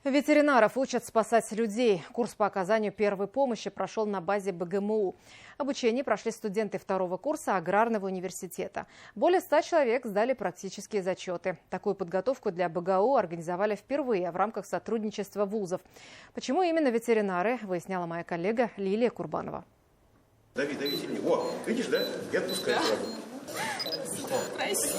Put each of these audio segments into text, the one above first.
Ветеринаров учат спасать людей. Курс по оказанию первой помощи прошел на базе БГМУ. Обучение прошли студенты второго курса Аграрного университета. Более 100 человек сдали практические зачеты. Такую подготовку для БГУ организовали впервые в рамках сотрудничества вузов. Почему именно ветеринары, выясняла моя коллега Лилия Курбанова. Дави сильнее. О, видишь, да? И отпускай сразу. Прости.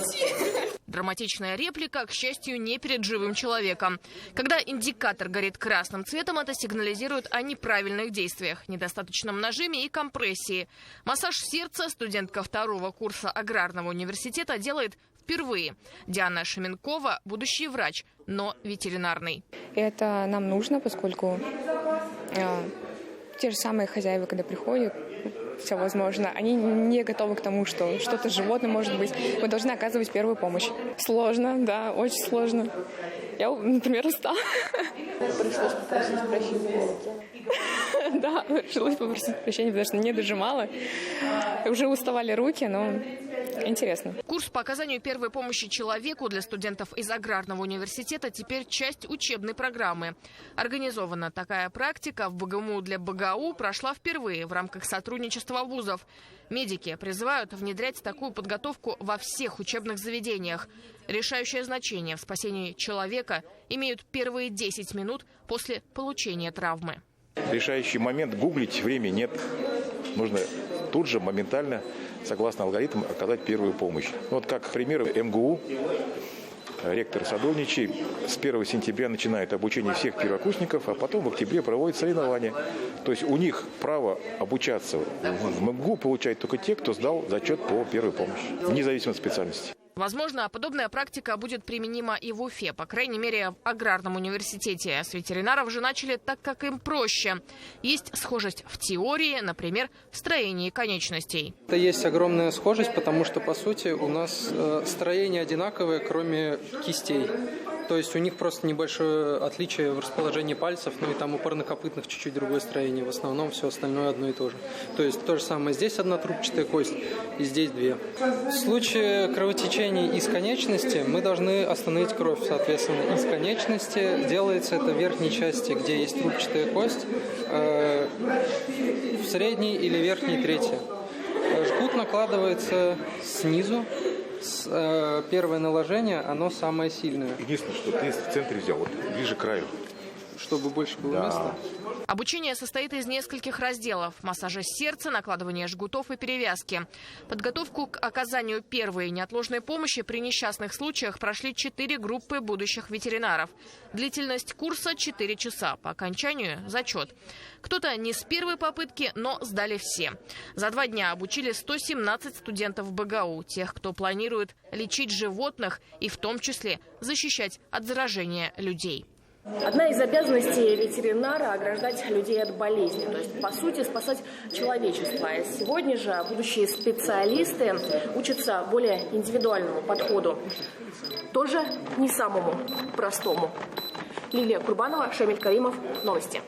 Драматичная реплика, к счастью, не перед живым человеком. Когда индикатор горит красным цветом, это сигнализирует о неправильных действиях, недостаточном нажиме и компрессии. Массаж сердца студентка второго курса Аграрного университета делает впервые. Диана Шеменкова – будущий врач, но ветеринарный. Это нам нужно, поскольку те же самые хозяева, когда приходят, все возможно, они не готовы к тому, что что-то с животным может быть. Мы должны оказывать первую помощь. Сложно, да, очень сложно. Я, например, устала. Пришлось попросить прощения. Да, пришлось попросить прощения, потому что не дожимала. Уже уставали руки, но интересно. Курс по оказанию первой помощи человеку для студентов из Аграрного университета теперь часть учебной программы. Организована такая практика в БГМУ для БГУ прошла впервые в рамках сотрудничества вузов. Медики призывают внедрять такую подготовку во всех учебных заведениях. Решающее значение в спасении человека имеют первые 10 минут после получения травмы. Решающий момент — гуглить времени нет. Нужно тут же, моментально, согласно алгоритму, оказать первую помощь. Вот как, к примеру, МГУ, ректор Садовничий, с 1 сентября начинает обучение всех первокурсников, а потом в октябре проводит соревнования. То есть у них право обучаться в МГУ получают только те, кто сдал зачет по первой помощи, вне зависимости от специальности. Возможно, подобная практика будет применима и в Уфе, по крайней мере, в Аграрном университете. С ветеринаров же начали так, как им проще. Есть схожесть в теории, например, в строении конечностей. Это есть огромная схожесть, потому что, по сути, у нас строение одинаковое, кроме кистей. То есть у них просто небольшое отличие в расположении пальцев, ну и там у парнокопытных чуть-чуть другое строение. В основном все остальное одно и то же. То есть то же самое. Здесь одна трубчатая кость и здесь две. В случае кровотечения из конечности мы должны остановить кровь, соответственно, из конечности. Делается это в верхней части, где есть трубчатая кость, в средней или верхней трети. Жгут накладывается снизу. Первое наложение, оно самое сильное. Единственное, что ты в центре взял, вот ближе к краю. Чтобы больше было места. Обучение состоит из нескольких разделов: массажа сердца, накладывания жгутов и перевязки. Подготовку к оказанию первой неотложной помощи при несчастных случаях прошли 4 группы будущих ветеринаров. Длительность курса 4 часа. По окончанию зачет. Кто-то не с первой попытки, но сдали все. За 2 дня обучили 117 студентов БГУ, тех, кто планирует лечить животных и в том числе защищать от заражения людей. Одна из обязанностей ветеринара – ограждать людей от болезни, то есть, по сути, спасать человечество. Сегодня же будущие специалисты учатся более индивидуальному подходу, тоже не самому простому. Лилия Курбанова, Шамиль Каримов, новости.